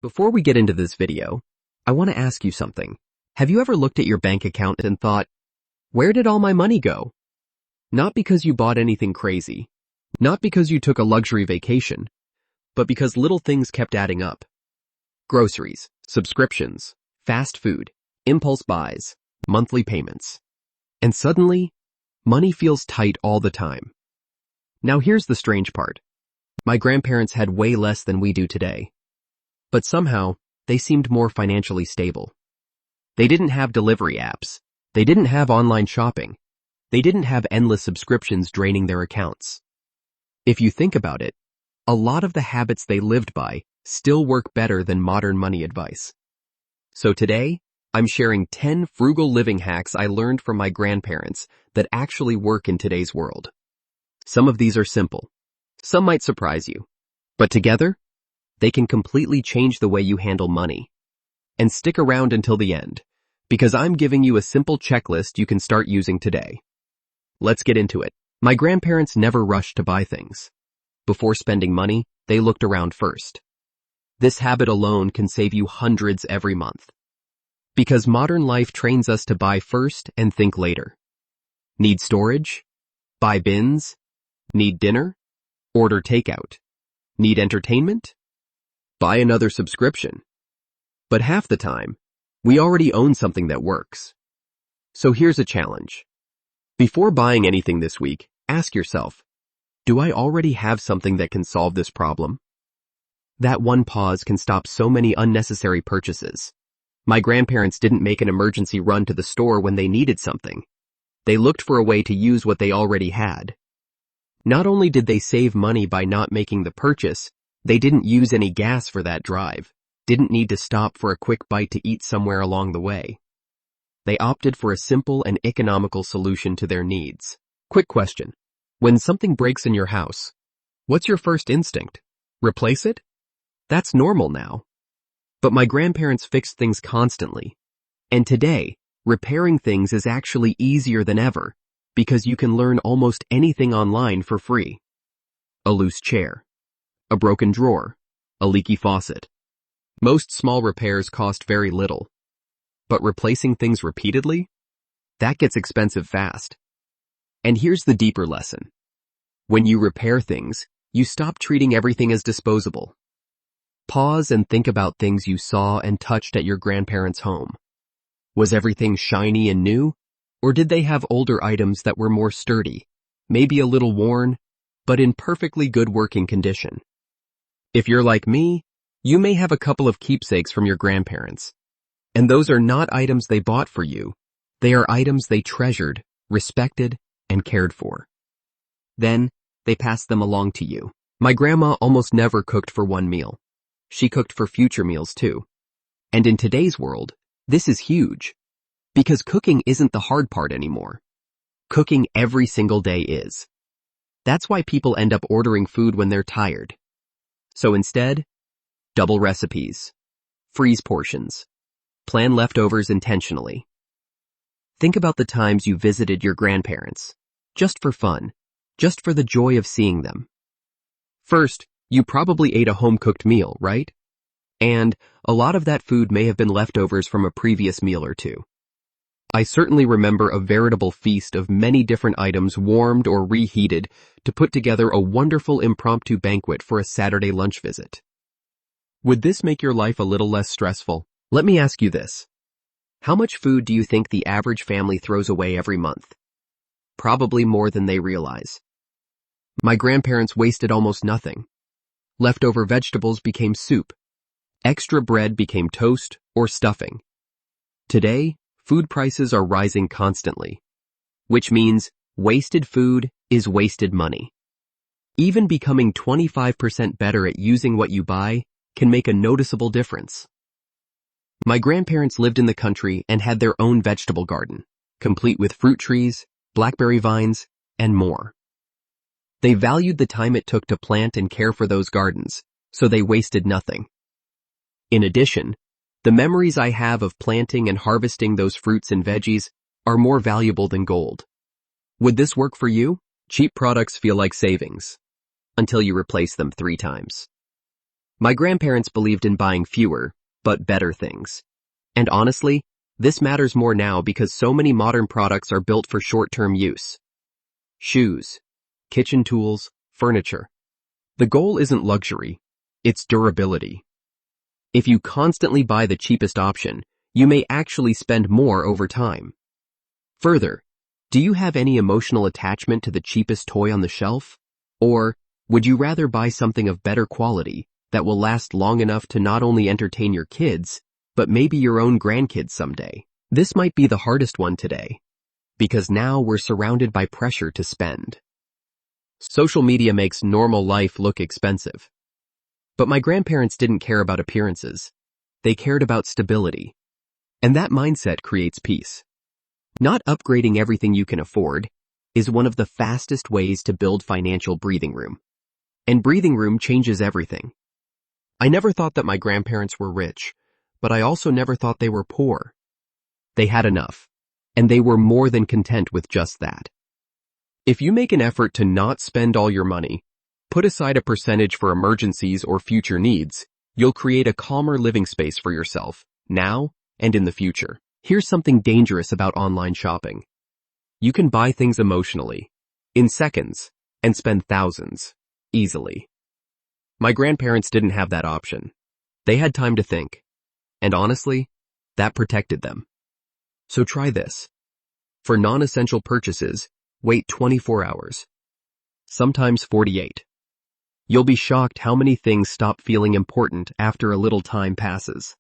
Before we get into this video, I want to ask you something. Have you ever looked at your bank account and thought, where did all my money go? Not because you bought anything crazy, not because you took a luxury vacation, but because little things kept adding up. Groceries, subscriptions, fast food, impulse buys, monthly payments. And suddenly, money feels tight all the time. Now here's the strange part. My grandparents had way less than we do today. But somehow, they seemed more financially stable. They didn't have delivery apps. They didn't have online shopping. They didn't have endless subscriptions draining their accounts. If you think about it, a lot of the habits they lived by still work better than modern money advice. So today, I'm sharing 10 frugal living hacks I learned from my grandparents that actually work in today's world. Some of these are simple. Some might surprise you. But together, they can completely change the way you handle money. And stick around until the end, because I'm giving you a simple checklist you can start using today. Let's get into it. My grandparents never rushed to buy things. Before spending money, they looked around first. This habit alone can save you hundreds every month. Because modern life trains us to buy first and think later. Need storage? Buy bins? Need dinner? Order takeout. Need entertainment? Buy another subscription. But half the time, we already own something that works. So here's a challenge. Before buying anything this week, ask yourself, do I already have something that can solve this problem? That one pause can stop so many unnecessary purchases. My grandparents didn't make an emergency run to the store when they needed something. They looked for a way to use what they already had. Not only did they save money by not making the purchase, they didn't use any gas for that drive, didn't need to stop for a quick bite to eat somewhere along the way. They opted for a simple and economical solution to their needs. Quick question. When something breaks in your house, what's your first instinct? Replace it? That's normal now. But my grandparents fixed things constantly. And today, repairing things is actually easier than ever, because you can learn almost anything online for free. A loose chair, a broken drawer, a leaky faucet. Most small repairs cost very little. But replacing things repeatedly? That gets expensive fast. And here's the deeper lesson. When you repair things, you stop treating everything as disposable. Pause and think about things you saw and touched at your grandparents' home. Was everything shiny and new? Or did they have older items that were more sturdy, maybe a little worn, but in perfectly good working condition? If you're like me, you may have a couple of keepsakes from your grandparents. And those are not items they bought for you. They are items they treasured, respected, and cared for. Then, they passed them along to you. My grandma almost never cooked for one meal. She cooked for future meals too. And in today's world, this is huge. Because cooking isn't the hard part anymore. Cooking every single day is. That's why people end up ordering food when they're tired. So instead, double recipes, freeze portions, plan leftovers intentionally. Think about the times you visited your grandparents, just for fun, just for the joy of seeing them. First, you probably ate a home-cooked meal, right? And a lot of that food may have been leftovers from a previous meal or two. I certainly remember a veritable feast of many different items warmed or reheated to put together a wonderful impromptu banquet for a Saturday lunch visit. Would this make your life a little less stressful? Let me ask you this. How much food do you think the average family throws away every month? Probably more than they realize. My grandparents wasted almost nothing. Leftover vegetables became soup. Extra bread became toast or stuffing. Today, food prices are rising constantly, which means wasted food is wasted money. Even becoming 25% better at using what you buy can make a noticeable difference. My grandparents lived in the country and had their own vegetable garden, complete with fruit trees, blackberry vines, and more. They valued the time it took to plant and care for those gardens, so they wasted nothing. In addition, the memories I have of planting and harvesting those fruits and veggies are more valuable than gold. Would this work for you? Cheap products feel like savings, until you replace them 3 times. My grandparents believed in buying fewer, but better things. And honestly, this matters more now because so many modern products are built for short-term use. Shoes, kitchen tools, furniture. The goal isn't luxury, it's durability. If you constantly buy the cheapest option, you may actually spend more over time. Further, do you have any emotional attachment to the cheapest toy on the shelf? Or would you rather buy something of better quality that will last long enough to not only entertain your kids, but maybe your own grandkids someday? This might be the hardest one today, because now we're surrounded by pressure to spend. Social media makes normal life look expensive. But my grandparents didn't care about appearances. They cared about stability. And that mindset creates peace. Not upgrading everything you can afford is one of the fastest ways to build financial breathing room. And breathing room changes everything. I never thought that my grandparents were rich, but I also never thought they were poor. They had enough, and they were more than content with just that. If you make an effort to not spend all your money, put aside a percentage for emergencies or future needs, you'll create a calmer living space for yourself, now and in the future. Here's something dangerous about online shopping. You can buy things emotionally, in seconds, and spend thousands, easily. My grandparents didn't have that option. They had time to think. And honestly, that protected them. So try this. For non-essential purchases, wait 24 hours. Sometimes 48. You'll be shocked how many things stop feeling important after a little time passes.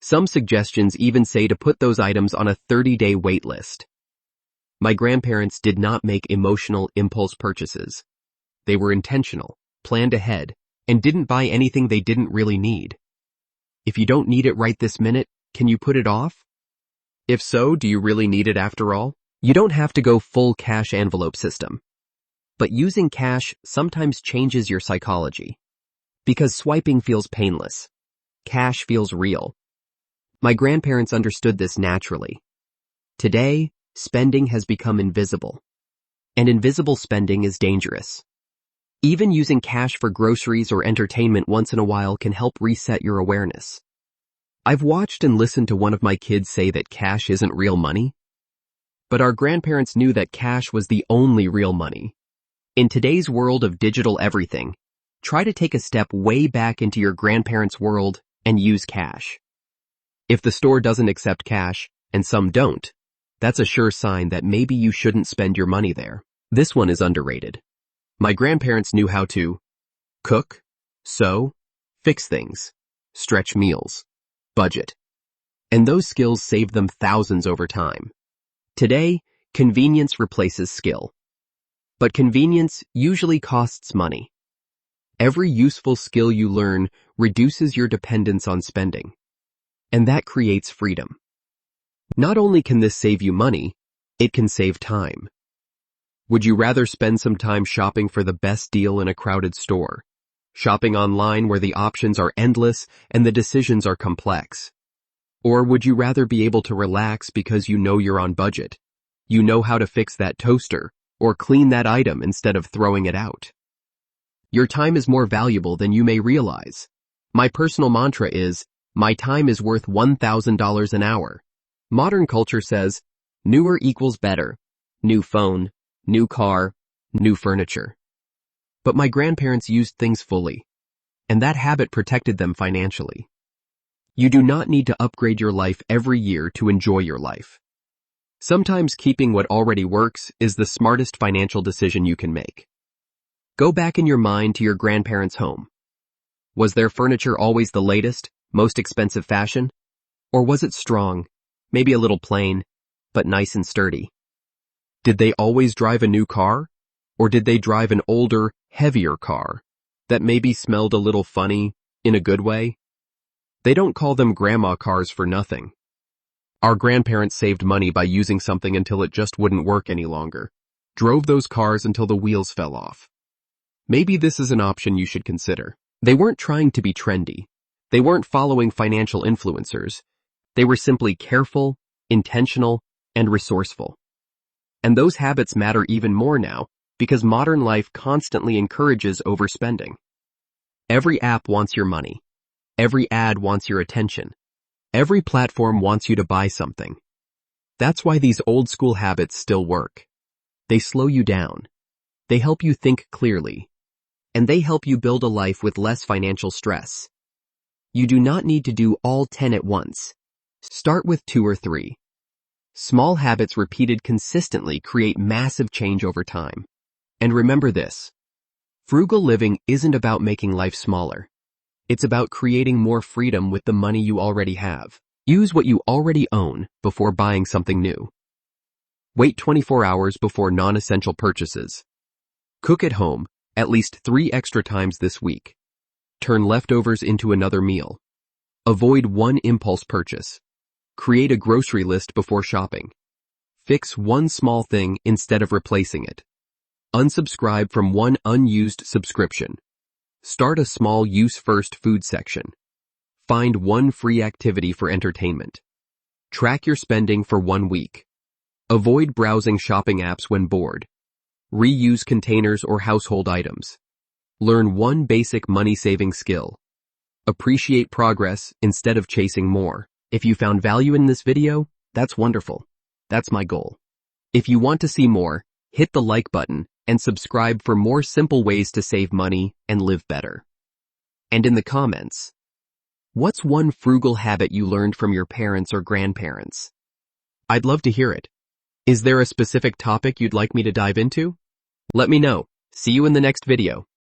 Some suggestions even say to put those items on a 30-day wait list. My grandparents did not make emotional impulse purchases. They were intentional, planned ahead, and didn't buy anything they didn't really need. If you don't need it right this minute, can you put it off? If so, do you really need it after all? You don't have to go full cash envelope system. But using cash sometimes changes your psychology. Because swiping feels painless. Cash feels real. My grandparents understood this naturally. Today, spending has become invisible. And invisible spending is dangerous. Even using cash for groceries or entertainment once in a while can help reset your awareness. I've watched and listened to one of my kids say that cash isn't real money. But our grandparents knew that cash was the only real money. In today's world of digital everything, try to take a step way back into your grandparents' world and use cash. If the store doesn't accept cash, and some don't, that's a sure sign that maybe you shouldn't spend your money there. This one is underrated. My grandparents knew how to cook, sew, fix things, stretch meals, budget. And those skills saved them thousands over time. Today, convenience replaces skill. But convenience usually costs money. Every useful skill you learn reduces your dependence on spending. And that creates freedom. Not only can this save you money, it can save time. Would you rather spend some time shopping for the best deal in a crowded store? Shopping online where the options are endless and the decisions are complex? Or would you rather be able to relax because you know you're on budget? You know how to fix that toaster or clean that item instead of throwing it out. Your time is more valuable than you may realize. My personal mantra is, my time is worth $1,000 an hour. Modern culture says, newer equals better. New phone, new car, new furniture. But my grandparents used things fully, and that habit protected them financially. You do not need to upgrade your life every year to enjoy your life. Sometimes keeping what already works is the smartest financial decision you can make. Go back in your mind to your grandparents' home. Was their furniture always the latest, most expensive fashion? Or was it strong, maybe a little plain, but nice and sturdy? Did they always drive a new car? Or did they drive an older, heavier car that maybe smelled a little funny, in a good way? They don't call them grandma cars for nothing. Our grandparents saved money by using something until it just wouldn't work any longer, drove those cars until the wheels fell off. Maybe this is an option you should consider. They weren't trying to be trendy. They weren't following financial influencers. They were simply careful, intentional, and resourceful. And those habits matter even more now because modern life constantly encourages overspending. Every app wants your money. Every ad wants your attention. Every platform wants you to buy something. That's why these old school habits still work. They slow you down. They help you think clearly. And they help you build a life with less financial stress. You do not need to do all 10 at once. Start with 2 or 3. Small habits repeated consistently create massive change over time. And remember this. Frugal living isn't about making life smaller. It's about creating more freedom with the money you already have. Use what you already own before buying something new. Wait 24 hours before non-essential purchases. Cook at home at least 3 extra times this week. Turn leftovers into another meal. Avoid one impulse purchase. Create a grocery list before shopping. Fix one small thing instead of replacing it. Unsubscribe from one unused subscription. Start a small use-first food section. Find one free activity for entertainment. Track your spending for 1 week. Avoid browsing shopping apps when bored. Reuse containers or household items. Learn one basic money-saving skill. Appreciate progress instead of chasing more. If you found value in this video, that's wonderful. That's my goal. If you want to see more, hit the like button and subscribe for more simple ways to save money and live better. And in the comments, what's one frugal habit you learned from your parents or grandparents? I'd love to hear it. Is there a specific topic you'd like me to dive into? Let me know. See you in the next video.